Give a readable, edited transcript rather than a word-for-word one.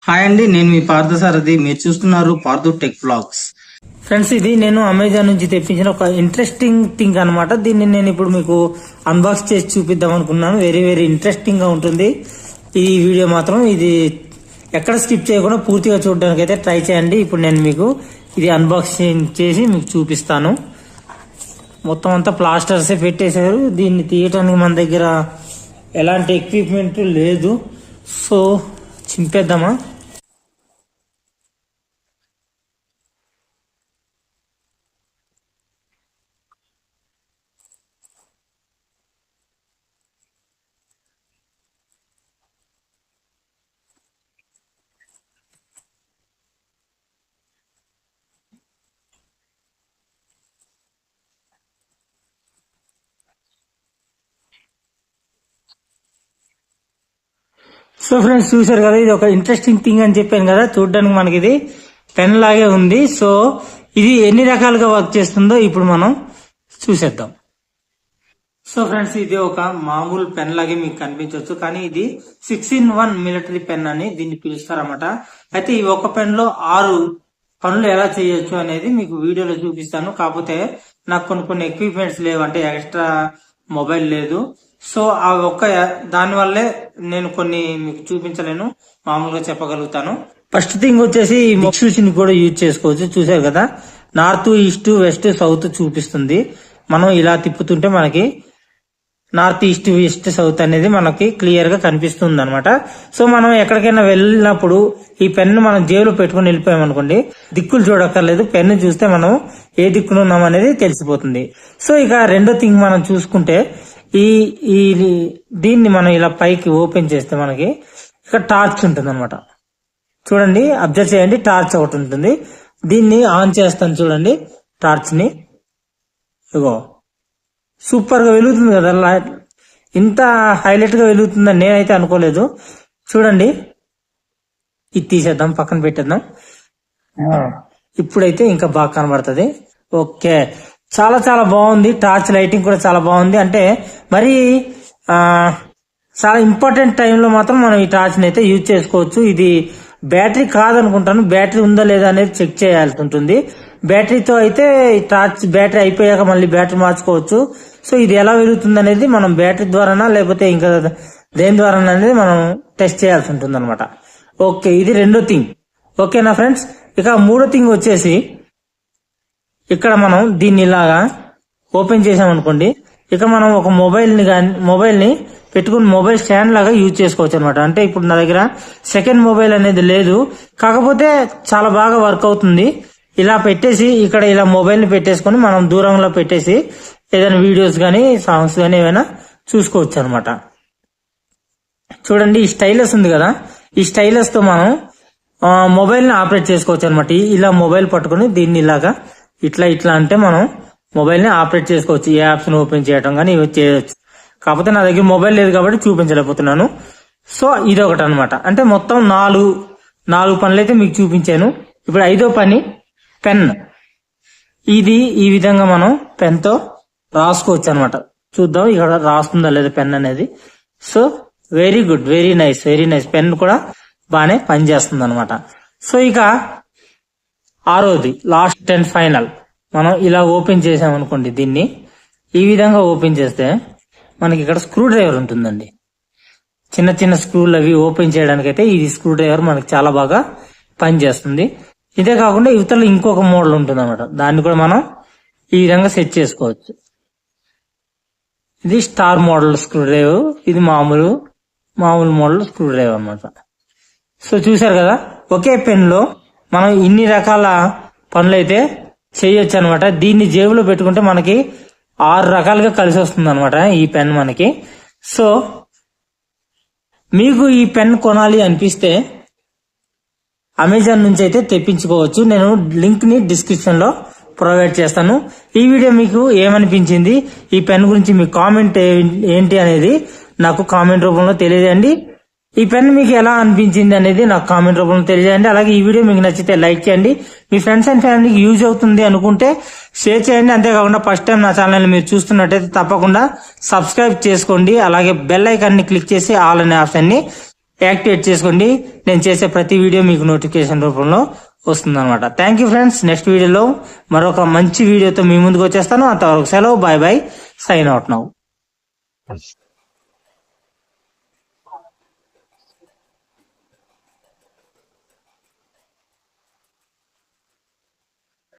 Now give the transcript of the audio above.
Hi అండి, నేను మీ పార్థసారథి. మీరు చూస్తున్నారు పార్థు టెక్ బ్లాగ్స్. ఫ్రెండ్స్, ఇది నేను అమెజాన్ నుంచి తెప్పించిన ఒక ఇంట్రెస్టింగ్ థింగ్ అనమాట. దీన్ని నేను ఇప్పుడు మీకు అన్బాక్స్ చేసి చూపిద్దాం అనుకున్నాను. వెరీ వెరీ ఇంట్రెస్టింగ్ గా ఉంటుంది ఈ వీడియో మాత్రం. ఇది ఎక్కడ స్కిప్ చేయకుండా పూర్తిగా చూడడానికి అయితే ట్రై చేయండి. ఇప్పుడు నేను మీకు ఇది అన్బాక్సింగ్ చేసి మీకు చూపిస్తాను. మొత్తం అంతా ప్లాస్టర్సే పెట్టేశారు. దీన్ని తీయటానికి మన దగ్గర ఎలాంటి ఎక్విప్మెంట్ లేదు. సో చింపేద్దామా? సో ఫ్రెండ్స్, చూసారు కదా, ఇది ఒక ఇంట్రెస్టింగ్ థింగ్ అని చెప్పాను కదా. చూడడానికి మనకి ఇది పెన్ లాగే ఉంది. సో ఇది ఎన్ని రకాలుగా వర్క్ చేస్తుందో ఇప్పుడు మనం చూసేద్దాం. సో ఫ్రెండ్స్, ఇది ఒక మామూలు పెన్ లాగే మీకు కనిపించవచ్చు, కానీ ఇది 6-in-1 మిలిటరీ పెన్ అని దీన్ని పిలుస్తారన్నమాట. అయితే ఈ ఒక పెన్ లో 6 పనులు ఎలా చేయొచ్చు అనేది మీకు వీడియోలో చూపిస్తాను. కాకపోతే నాకు కొన్ని ఎక్విప్మెంట్స్ లేవు, అంటే ఎక్స్ట్రా మొబైల్ లేదు. సో ఆ ఒక్క దాని వల్లే నేను కొన్ని మీకు చూపించలేను, మామూలుగా చెప్పగలుగుతాను. ఫస్ట్ థింగ్ వచ్చేసి దిక్సూచిని కూడా యూజ్ చేసుకోవచ్చు. చూసారు కదా, నార్త్, ఈస్ట్, వెస్ట్, సౌత్ చూపిస్తుంది. మనం ఇలా తిప్పుతుంటే మనకి నార్త్, ఈస్ట్, వెస్ట్, సౌత్ అనేది మనకి క్లియర్ గా కనిపిస్తుంది అనమాట. సో మనం ఎక్కడికైనా వెళ్ళినప్పుడు ఈ పెన్ను మనం జేబులో పెట్టుకుని వెళ్ళిపోయామనుకోండి, దిక్కులు చూడక్కర్లేదు, పెన్ను చూస్తే మనం ఏ దిక్కున ఉన్నాం అనేది తెలిసిపోతుంది. సో ఇక రెండో థింగ్ మనం చూసుకుంటే, ఈ ఈ దీన్ని మనం ఇలా పైకి ఓపెన్ చేస్తే మనకి ఇక్కడ టార్చ్ ఉంటుంది అనమాట. చూడండి, అబ్జర్వ్ చేయండి, టార్చ్ ఒకటి ఉంటుంది. దీన్ని ఆన్ చేస్తాను, చూడండి టార్చ్ ని. ఇగో సూపర్ గా వెలుగుతుంది కదా, ఇంత హైలైట్ గా వెలుగుతుందని నేనైతే అనుకోలేదు. చూడండి, ఇది తీసేద్దాం, పక్కన పెట్టేద్దాం. ఇప్పుడైతే ఇంకా బాగా కనబడుతుంది. ఓకే, చాలా చాలా బాగుంది. టార్చ్ లైటింగ్ కూడా చాలా బాగుంది. అంటే మరి చాలా ఇంపార్టెంట్ టైంలో మాత్రం మనం ఈ టార్చ్ ని అయితే యూజ్ చేసుకోవచ్చు. ఇది బ్యాటరీ కాదనుకుంటాను, బ్యాటరీ ఉందా లేదా అనేది చెక్ చేయాల్సి ఉంటుంది. బ్యాటరీతో అయితే టార్చ్ బ్యాటరీ అయిపోయాక మళ్ళీ బ్యాటరీ మార్చుకోవచ్చు. సో ఇది ఎలా వెలుగుతుంది అనేది మనం బ్యాటరీ ద్వారానా లేకపోతే ఇంకా దేని ద్వారా అనేది మనం టెస్ట్ చేయాల్సి ఉంటుంది అనమాట. ఓకే, ఇది రెండో థింగ్. ఓకేనా ఫ్రెండ్స్? ఇక మూడో థింగ్ వచ్చేసి, ఇక్కడ మనం దీన్ని ఇలాగా ఓపెన్ చేసామనుకోండి, ఇక మనం ఒక మొబైల్ ని పెట్టుకుని మొబైల్ స్టాండ్ లాగా యూజ్ చేసుకోవచ్చు అనమాట. అంటే ఇప్పుడు నా దగ్గర సెకండ్ మొబైల్ అనేది లేదు, కాకపోతే చాలా బాగా వర్క్ అవుతుంది. ఇలా పెట్టేసి ఇక్కడ ఇలా మొబైల్ ని పెట్టేసుకొని మనం దూరంలో పెట్టేసి ఏదైనా వీడియోస్ గానీ సాంగ్స్ గానీ ఏమైనా చూసుకోవచ్చు అనమాట. చూడండి, ఈ స్టైలస్ ఉంది కదా, ఈ స్టైలస్ తో మనం మొబైల్ ని ఆపరేట్ చేసుకోవచ్చు అనమాట. ఇలా మొబైల్ పట్టుకుని దీన్ని ఇలాగా ఇట్లా ఇట్లా అంటే మనం మొబైల్ ని ఆపరేట్ చేసుకోవచ్చు. ఈ యాప్స్ ని ఓపెన్ చేయడం కానీ ఇవి చేయవచ్చు. కాకపోతే నా దగ్గర మొబైల్ లేదు కాబట్టి చూపించలేకపోతున్నాను. సో ఇది ఒకటి అనమాట. అంటే మొత్తం నాలుగు పనులు అయితే మీకు చూపించాను. ఇప్పుడు ఐదో పని పెన్. ఇది ఈ విధంగా మనం పెన్ తో రాసుకోవచ్చు అనమాట. చూద్దాం ఇక్కడ రాస్తుందా లేదా పెన్ అనేది. So very good, very nice, very nice. Pen కూడా బాగానే పనిచేస్తుంది అనమాట. సో ఇక ఆరోది, లాస్ట్ అండ్ ఫైనల్, మనం ఇలా ఓపెన్ చేసామనుకోండి, దీన్ని ఈ విధంగా ఓపెన్ చేస్తే మనకి ఇక్కడ స్క్రూ డ్రైవర్ ఉంటుందండి. చిన్న చిన్న స్క్రూలు అవి ఓపెన్ చేయడానికి అయితే ఈ స్క్రూ డ్రైవర్ మనకి చాలా బాగా పనిచేస్తుంది. ఇదే కాకుండా ఇవతల ఇంకొక మోడల్ ఉంటుంది అనమాట, దాన్ని కూడా మనం ఈ విధంగా సెట్ చేసుకోవచ్చు. ఇది స్టార్ మోడల్ స్క్రూ డ్రైవర్, ఇది మామూలు మోడల్ స్క్రూ డ్రైవర్ అనమాట. సో చూసారు కదా, ఒకే పెన్ లో మనం ఇన్ని రకాల పనులు అయితే చేయొచ్చు అనమాట. దీన్ని జేబులో పెట్టుకుంటే మనకి 6 రకాలుగా కలిసి వస్తుంది అనమాట ఈ పెన్ మనకి. సో మీకు ఈ పెన్ కొనాలి అనిపిస్తే అమెజాన్ నుంచి అయితే తెప్పించుకోవచ్చు. నేను లింక్ ని డిస్క్రిప్షన్ లో ప్రొవైడ్ చేస్తాను. ఈ వీడియో మీకు ఏమనిపించింది, ఈ పెన్ గురించి మీ కామెంట్ ఏంటి అనేది నాకు కామెంట్ రూపంలో తెలియజేయండి. ఈ పెన్ మీకు ఎలా అనిపించింది అనేది నాకు కామెంట్ రూపంలో తెలియజేయండి. అలాగే ఈ వీడియో మీకు నచ్చితే లైక్ చేయండి. మీ ఫ్రెండ్స్ అండ్ ఫ్యామిలీకి యూజ్ అవుతుంది అనుకుంటే షేర్ చేయండి. అంతేకాకుండా ఫస్ట్ టైం నా ఛానల్ మీరు చూస్తున్నట్టయితే తప్పకుండా సబ్స్క్రైబ్ చేసుకోండి. అలాగే బెల్ ఐకాన్ ని క్లిక్ చేసి ఆల్ అనే ఆప్షన్ ని యాక్టివేట్ చేసుకోండి. నేను చేసే ప్రతి వీడియో మీకు నోటిఫికేషన్ రూపంలో వస్తుంది అనమాట. Thank you friends. నెక్స్ట్ వీడియోలో మరొక మంచి వీడియోతో మీ ముందుకు వచ్చేస్తాను. అంతవరకు సెలవు. Bye bye. Sign out now.